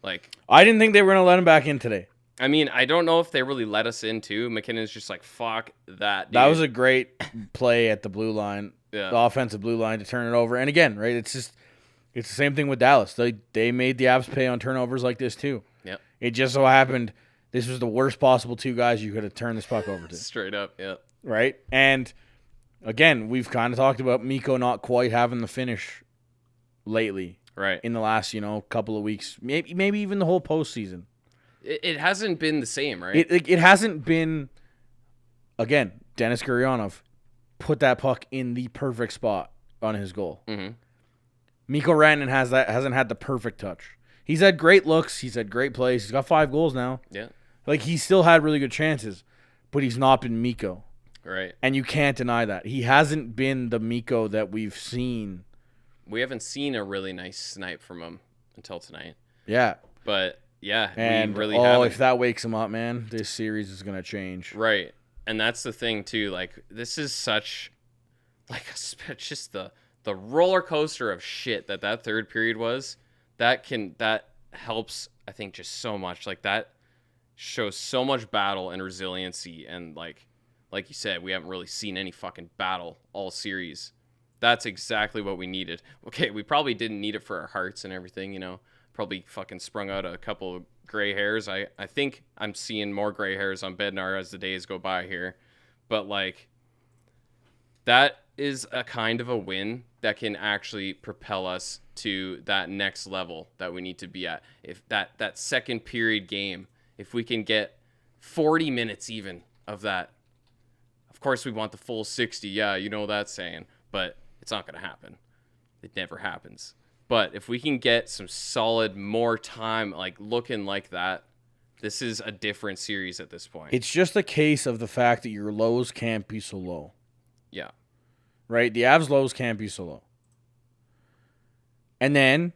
Like, I didn't think they were going to let him back in today. I mean, I don't know if they really let us in too. McKinnon's just like, fuck that, dude. That was a great play at the blue line, the offensive blue line to turn it over. And again, right, it's the same thing with Dallas. They made the Avs pay on turnovers like this too. Yep. It just so happened this was the worst possible 2 guys you could have turned this puck over to. Straight up, yeah. Right? And again, we've kind of talked about Mikko not quite having the finish lately. Right. In the last, couple of weeks. Maybe even the whole postseason. It hasn't been the same, right? It hasn't been, again, Dennis Gurianov put that puck in the perfect spot on his goal. Mm-hmm. Mikko Rantanen hasn't had the perfect touch. He's had great looks. He's had great plays. He's got 5 goals now. Yeah. Like, he's still had really good chances, but he's not been Mikko. Right. And you can't deny that. He hasn't been the Mikko that we've seen. We haven't seen a really nice snipe from him until tonight. Yeah. But, yeah, and, we really haven't. If that wakes him up, man, this series is going to change. Right. And that's the thing, too. Like, this is such, like, just the roller coaster of shit that third period was. That helps, I think, just so much. Like, that shows so much battle and resiliency. And, like you said, we haven't really seen any fucking battle all series. That's exactly what we needed. Okay, we probably didn't need it for our hearts and everything, Probably fucking sprung out a couple of gray hairs. I think I'm seeing more gray hairs on Bednar as the days go by here. But, like, that is a kind of a win that can actually propel us to that next level that we need to be at. If that second period game, if we can get 40 minutes even of that, of course we want the full 60. Yeah, you know that saying, but it's not going to happen. It never happens. But if we can get some solid more time, like looking like that, this is a different series at this point. It's just a case of the fact that your lows can't be so low. Yeah. Right? The Avs lows can't be so low. And then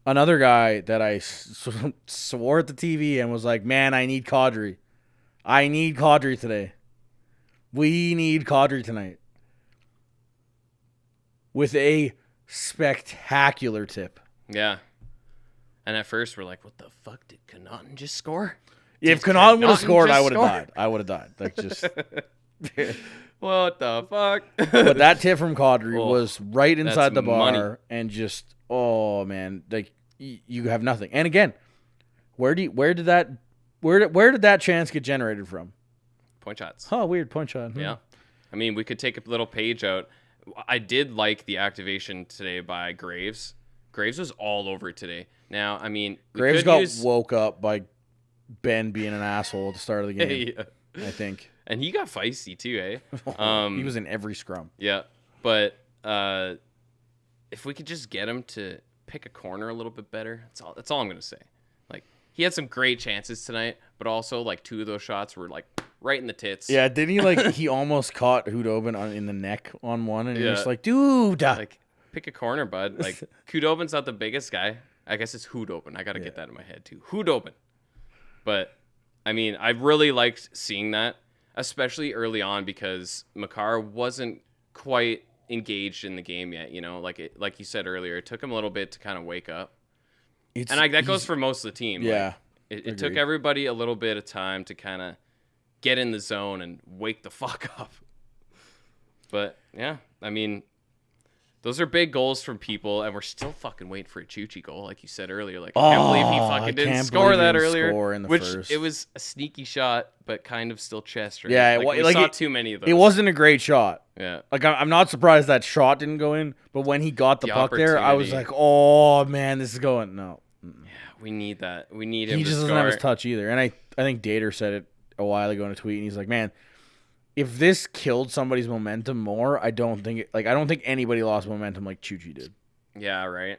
another guy that I swore at the TV and was like, man, I need Kadri. I need Kadri today. We need Kadri tonight. With a spectacular tip. Yeah. And at first we're like, what the fuck? Did Connaughton just score? If Connaughton would have scored, I would have died. I would have died. Like just what the fuck? But that tip from Kadri was right inside that's the bar money. and just man, like you have nothing. And again, where did that chance get generated from? Point shots. Oh, weird point shot. Yeah. I mean, we could take a little page out. I did like the activation today by Graves. Graves was all over it today. Now, I mean, Graves got woke up by Ben being an asshole at the start of the game. Yeah. I think. And he got feisty too, eh? He was in every scrum. Yeah. But if we could just get him to pick a corner a little bit better, that's all I'm gonna say. Like, he had some great chances tonight, but also like 2 of those shots were like right in the tits. Yeah, didn't he he almost caught Hudobin in the neck on one, and he was like, dude, like pick a corner, bud. Like Hudobin's not the biggest guy. I guess it's Hudobin. I gotta get that in my head too. Hudobin. But I mean, I really liked seeing that, especially early on, because Makar wasn't quite engaged in the game yet. You know, like you said earlier, it took him a little bit to kind of wake up. That goes for most of the team. Yeah, like, it took everybody a little bit of time to kind of get in the zone and wake the fuck up. But yeah, I mean, those are big goals from people, and we're still fucking waiting for a Chuchi goal, like you said earlier. Like, I can't believe he fucking didn't score that earlier. Which it was a sneaky shot, but kind of still chest, right? Yeah, we saw too many of those. It wasn't a great shot. Yeah. Like, I'm not surprised that shot didn't go in, but when he got the puck there, I was like, oh, man, this is going. No. Yeah, we need that. We need him He to just score. doesn't have his touch either. And I think Dater said it a while ago in a tweet, and he's like, man, if this killed somebody's momentum more, I don't think anybody lost momentum like Chuchi did. Yeah, right.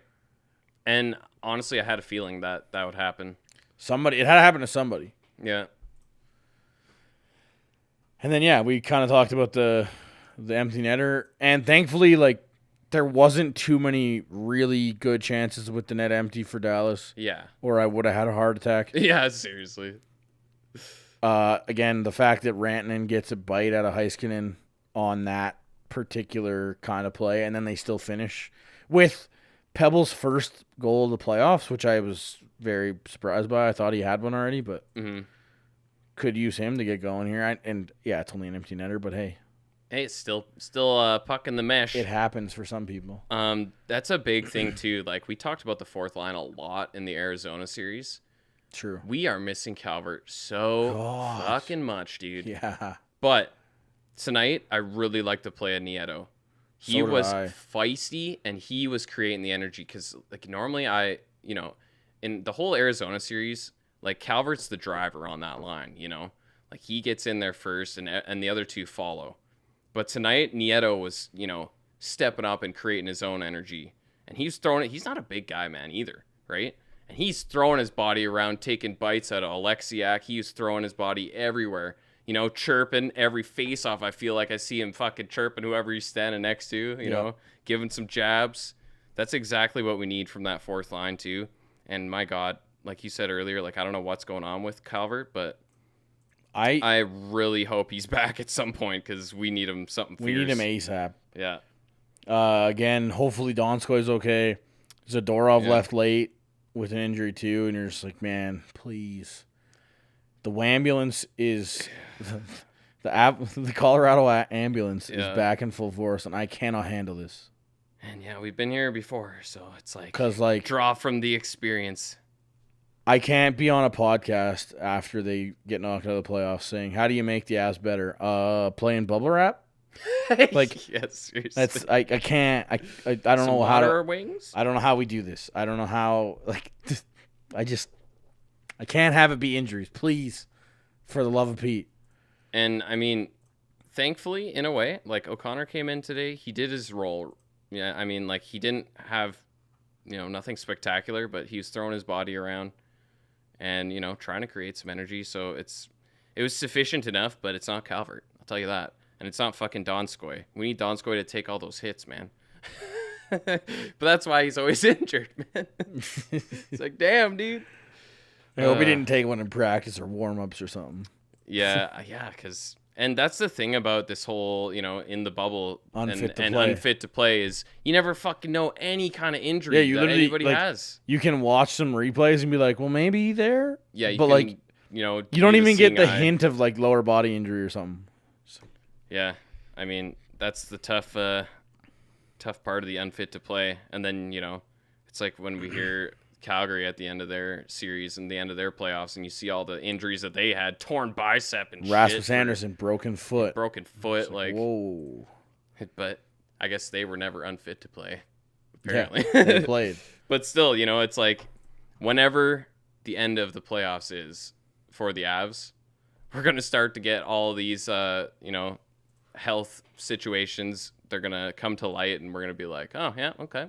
And honestly, I had a feeling that would happen. It had to happen to somebody. Yeah. And then we kind of talked about the empty netter, and thankfully, like, there wasn't too many really good chances with the net empty for Dallas. Yeah. Or I would have had a heart attack. Yeah, seriously. Again, the fact that Rantanen gets a bite out of Heiskanen on that particular kind of play, and then they still finish with Pebble's first goal of the playoffs, which I was very surprised by. I thought he had one already, but could use him to get going here. It's only an empty netter, but hey. Hey, it's still puck in the mesh. It happens for some people. That's a big thing too. Like, we talked about the fourth line a lot in the Arizona series. True. We are missing Calvert so fucking much, dude. Yeah. But tonight, I really like the play of Nieto. He was feisty, and he was creating the energy. Because, like, normally in the whole Arizona series, like, Calvert's the driver on that line, you know? Like, he gets in there first, and the other two follow. But tonight, Nieto was, stepping up and creating his own energy. And he's throwing it. He's not a big guy, man, either, right? And he's throwing his body around, taking bites out of Alexiak. He was throwing his body everywhere, chirping every face-off. I feel like I see him fucking chirping whoever he's standing next to, you know, giving some jabs. That's exactly what we need from that fourth line, too. And my God, like you said earlier, like, I don't know what's going on with Calvert, but I really hope he's back at some point, because we need him something fierce. We need him ASAP. Yeah. Again, hopefully Donskoy's okay. Zadorov left late with an injury too, and you're just like, man, please. The Wambulance is the Colorado ambulance is back in full force, and I cannot handle this. And we've been here before, so it's like, 'cause, like, draw from the experience. I can't be on a podcast after they get knocked out of the playoffs saying, "How do you make the Avs better?" Playing bubble wrap. Like, yes, seriously. That's I can't I don't know how to wings. I don't know how we do this. I don't know how, like, I can't have it be injuries, please, for the love of Pete. And I mean, thankfully, in a way, like, O'Connor came in today, he did his role. Yeah, I mean, like, he didn't have nothing spectacular, but he was throwing his body around and, trying to create some energy. So it was sufficient enough, but it's not Calvert. I'll tell you that. And it's not fucking Donskoy. We need Donskoy to take all those hits, man. But that's why he's always injured, man. It's like, damn, dude. I hope he didn't take one in practice or warm-ups or something. Yeah, because... And that's the thing about this whole, in the bubble unfit to play is you never fucking know any kind of injury that anybody has. You can watch some replays and be like, well, maybe there. Yeah, you don't even get the hint of like lower body injury or something. So. Yeah, I mean that's the tough part of the unfit to play. And then it's like when we hear Calgary at the end of their series and the end of their playoffs, and you see all the injuries that they had, torn bicep and Rasmus Anderson, broken foot, like whoa. But I guess they were never unfit to play. Apparently, yeah, they played. But still, it's like whenever the end of the playoffs is for the Avs, we're gonna start to get all these health situations. They're gonna come to light, and we're gonna be like, oh yeah, okay,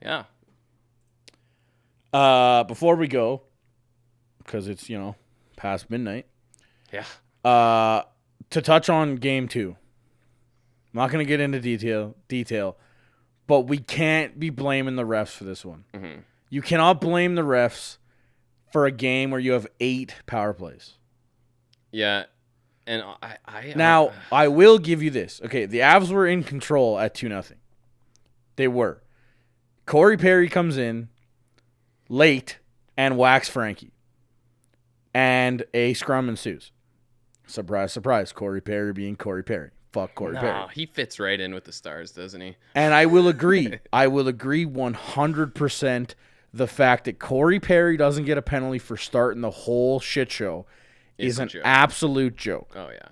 yeah. Before we go, because it's, past midnight. Yeah. To touch on game 2. I'm not going to get into detail, but we can't be blaming the refs for this one. Mm-hmm. You cannot blame the refs for a game where you have 8 power plays. Yeah. And I will give you this. Okay, the Avs were in control at 2-0. They were. Corey Perry comes in late and whacks Frankie. And a scrum ensues. Surprise, surprise. Corey Perry being Corey Perry. Fuck Corey Perry. He fits right in with the Stars, doesn't he? And I will agree. I will agree 100% the fact that Corey Perry doesn't get a penalty for starting the whole shit show is an absolute joke. Oh, yeah.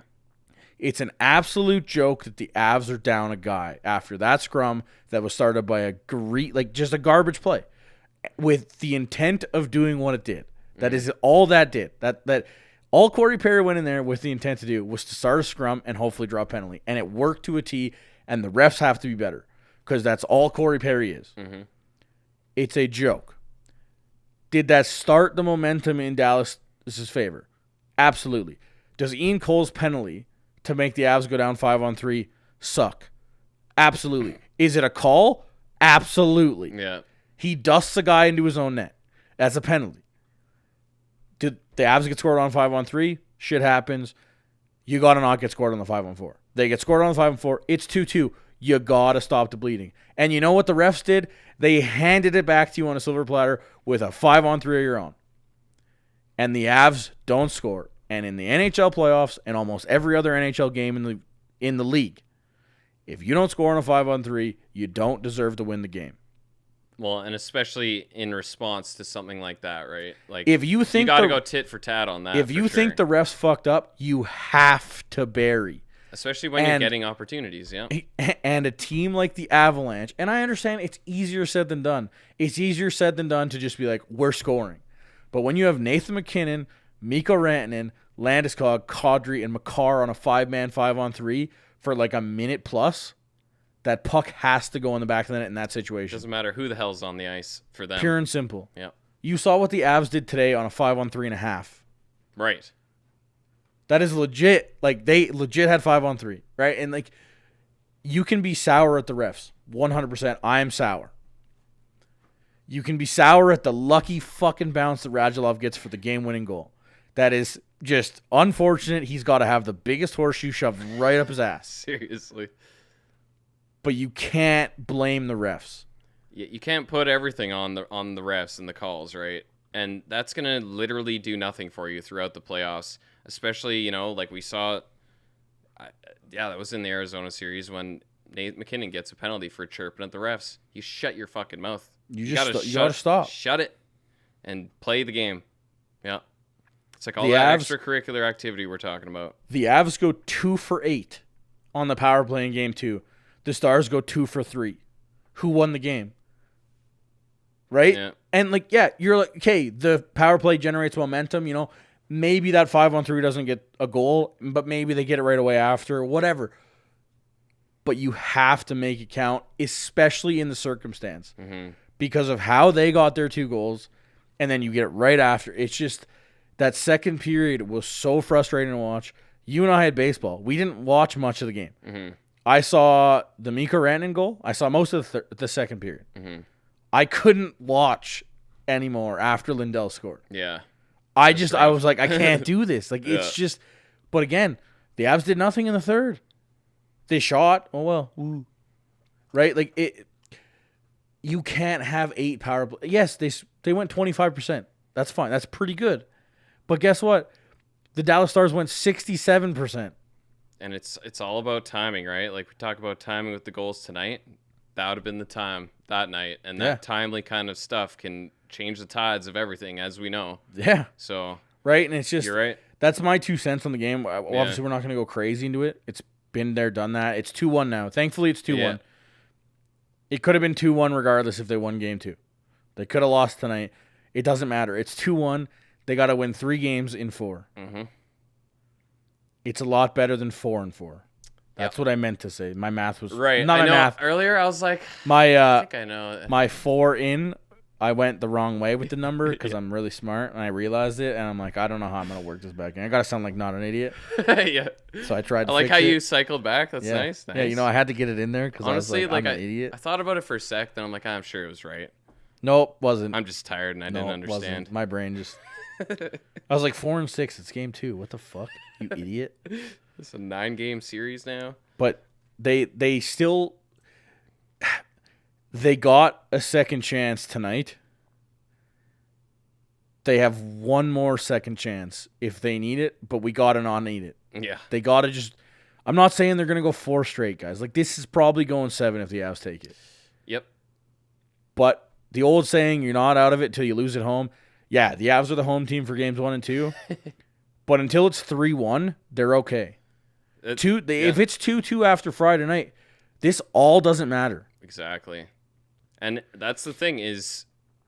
It's an absolute joke that the Avs are down a guy after that scrum that was started by just a garbage play. With the intent of doing what it did. That is all that did. That all Corey Perry went in there with the intent to do was to start a scrum and hopefully draw a penalty. And it worked to a T, and the refs have to be better. Because that's all Corey Perry is. Mm-hmm. It's a joke. Did that start the momentum in Dallas' favor? Absolutely. Does Ian Cole's penalty to make the Avs go down 5-on-3 suck? Absolutely. Is it a call? Absolutely. Yeah. He dusts a guy into his own net. That's a penalty. Did the Avs get scored on 5-on-3? Shit happens. You got to not get scored on the 5-on-4. They get scored on the 5-on-4. It's 2-2. You got to stop the bleeding. And you know what the refs did? They handed it back to you on a silver platter with a 5-on-3 of your own. And the Avs don't score. And in the NHL playoffs and almost every other NHL game in the league, if you don't score on a 5-on-3, you don't deserve to win the game. Well, and especially in response to something like that, right? Like, if you think you got to go tit for tat on that. If you think the refs fucked up, you have to bury. Especially when you're getting opportunities, yeah. And a team like the Avalanche, and I understand it's easier said than done. It's easier said than done to just be like, we're scoring. But when you have Nathan McKinnon, Mikko Rantanen, Landeskog, Kadri, and Makar on a 5-man 5-on-3 for like a minute plus, that puck has to go in the back of the net in that situation. Doesn't matter who the hell's on the ice for them. Pure and simple. Yeah. You saw what the Avs did today on a 5-on-3.5. Right. That is legit. Like, they legit had 5-on-3, right? And, like, you can be sour at the refs. 100%. I am sour. You can be sour at the lucky fucking bounce that Radulov gets for the game-winning goal. That is just unfortunate. He's got to have the biggest horseshoe shoved right up his ass. Seriously. But you can't blame the refs. You can't put everything on the refs and the calls, right? And that's going to literally do nothing for you throughout the playoffs, especially, like we saw, that was in the Arizona series when Nate McKinnon gets a penalty for chirping at the refs. You shut your fucking mouth. You gotta stop. Shut it and play the game. Yeah. It's like all that extracurricular activity we're talking about. The Avs go 2 for 8 on the power play in game 2. The Stars go 2 for 3. Who won the game? Right? Yeah. And, you're like, okay, the power play generates momentum, Maybe that 5-on-3 doesn't get a goal, but maybe they get it right away after, whatever. But you have to make it count, especially in the circumstance. Mm-hmm. because of how they got their 2 goals, and then you get it right after. It's just that second period was so frustrating to watch. You and I had baseball. We didn't watch much of the game. Mm-hmm. I saw the Mikko Rantanen goal. I saw most of the second period. Mm-hmm. I couldn't watch anymore after Lindell scored. Yeah. I was like, I can't do this. Like, it's Yeah. just, but again, the Avs did nothing in the third. They shot. Oh, well. Ooh. Right? Like, you can't have 8 power play. Yes, they went 25%. That's fine. That's pretty good. But guess what? The Dallas Stars went 67%. And it's all about timing, right? Like we talk about timing with the goals tonight. That would have been the time that night. And that timely kind of stuff can change the tides of everything, as we know. Yeah. So Right? And it's just, you're right. That's my 2 cents on the game. Obviously, we're not going to go crazy into it. It's been there, done that. It's 2-1 now. Thankfully, it's 2-1. Yeah. It could have been 2-1 regardless if they won game 2. They could have lost tonight. It doesn't matter. It's 2-1. They got to win 3 games in 4. Mm-hmm. It's a lot better than 4-4. That's what I meant to say. My math was right. Not I my know math. Earlier, I was like, My I think I know. my 4 in. I went the wrong way with the number because I'm really smart and I realized it and I'm like, I don't know how I'm gonna work this back in. I gotta sound like not an idiot. Yeah. So I tried. I to like fix how it. you cycled back. That's Yeah. nice. Yeah, you know, I had to get it in there because honestly, I was like, I'm I an idiot. I thought about it for a sec, then I'm like, I'm sure it was right. Nope, wasn't. I'm just tired and I didn't understand. Wasn't. My brain just. I was like 4-6. It's game 2. What the fuck, you idiot? It's a 9-game series now. But they still they got a second chance tonight. They have one more second chance if they need it, but we gotta not need it. Yeah. They gotta just. I'm not saying they're gonna go 4 straight, guys. Like this is probably going 7 if the Avs take it. Yep. But the old saying, "You're not out of it till you lose at home." Yeah, the Avs are the home team for games 1 and 2. But until it's 3-1, they're okay. If it's 2-2 after Friday night, this all doesn't matter. Exactly. And that's the thing is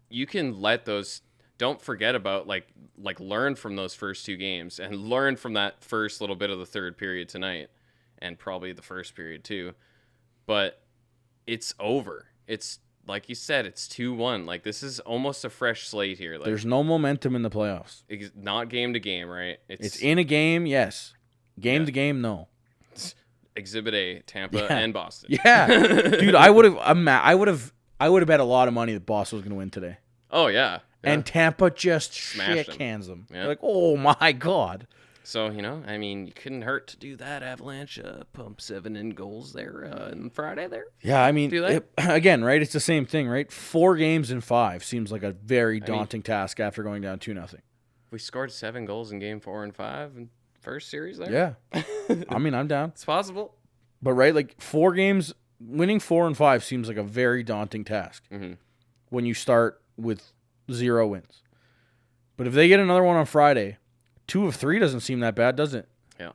you can let those don't forget about like learn from those first 2 games and learn from that first little bit of the third period tonight and probably the first period too. But it's over. It's like you said, it's 2-1. Like this is almost a fresh slate here. Like There's no momentum in the playoffs. not game to game, right? It's in a game, yes. Game to game, no. Exhibit A, Tampa and Boston. Yeah, dude, I would have bet a lot of money that Boston was going to win today. Oh yeah. And Tampa just Smashed shit them. cans them. Yeah. Like, oh my god. So, I mean, you couldn't hurt to do that. Avalanche pump 7 in goals there on Friday there. Yeah, I mean, Do that? again, right? It's the same thing, right? 4 games in 5 seems like a very daunting task after going down 2-0. We scored 7 goals in game 4 and 5 in first series there. Yeah. I mean, I'm down. It's possible. But, right, like 4 games, winning 4 and 5 seems like a very daunting task when you start with 0 wins. But if they get another one on Friday, 2 of 3 doesn't seem that bad, does it? Yeah.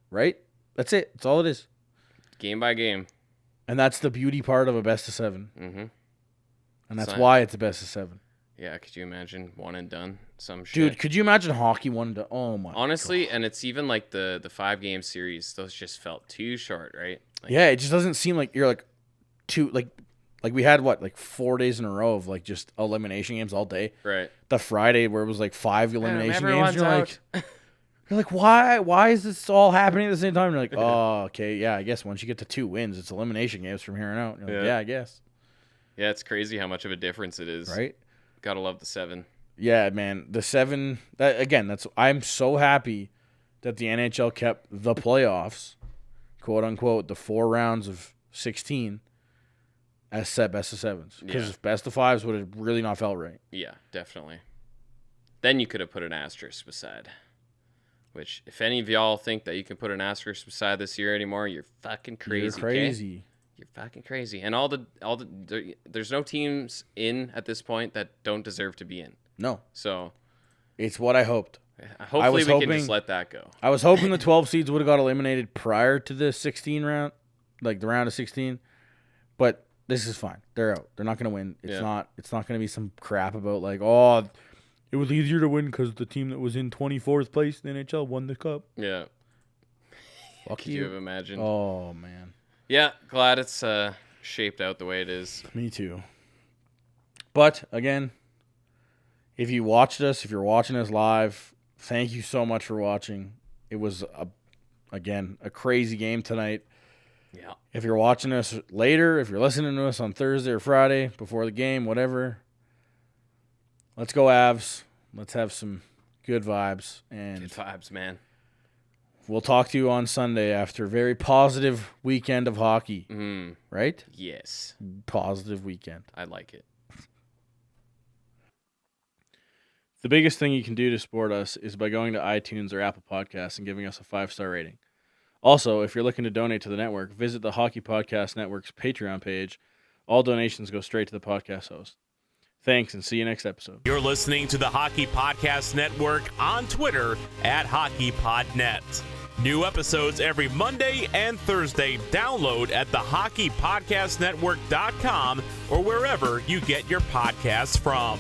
Right? That's it. That's all it is. Game by game. And that's the beauty part of a best of 7. Mm-hmm. And that's why it's a best of 7. Yeah, could you imagine one and done? Some shit. Dude, could you imagine hockey one and done? Oh my Honestly, God. and it's even like the 5-game series, those just felt too short, right? Like, Yeah, it just doesn't seem like you're like like we had like 4 days in a row of like just elimination games all day. Right. The Friday where it was like 5 elimination games. Everyone's You're like, why is this all happening at the same time? And you're like, oh, okay, yeah, I guess once you get to 2 wins, it's elimination games from here on out. And you're like, yeah, I guess. Yeah, it's crazy how much of a difference it is. Right? Gotta love the 7. Yeah, man. The 7 I'm so happy that the NHL kept the playoffs, quote unquote, the 4 rounds of 16 as set best of 7s. Because if best of 5s would have really not felt right. Yeah, definitely. Then you could have put an asterisk beside. Which, if any of y'all think that you can put an asterisk beside this year anymore, you're fucking crazy. You're crazy. Okay? You're fucking crazy. And there's no teams in at this point that don't deserve to be in. No. So It's what I hoped. hopefully we can just let that go. I was hoping the 12 seeds would have got eliminated prior to the 16 round, like the round of 16. But this is fine. They're out. They're not going to win. It's not going to be some crap about like, oh, it was easier to win because the team that was in 24th place in the NHL won the cup. Yeah. Fuck Could you have imagined? Oh, man. Yeah, glad it's shaped out the way it is. Me too. But again, if you're watching us live, thank you so much for watching. It was a crazy game tonight. Yeah. If you're watching us later, if you're listening to us on Thursday or Friday before the game, whatever, let's go Avs. Let's have some good vibes. And Good vibes, man. we'll talk to you on Sunday after a very positive weekend of hockey. Right? Yes. Positive weekend. I like it. The biggest thing you can do to support us is by going to iTunes or Apple Podcasts and giving us a 5-star rating. Also, if you're looking to donate to the network, visit the Hockey Podcast Network's Patreon page. All donations go straight to the podcast host. Thanks, and see you next episode. You're listening to the Hockey Podcast Network on Twitter @HockeyPodNet. New episodes every Monday and Thursday. Download at thehockeypodcastnetwork.com or wherever you get your podcasts from.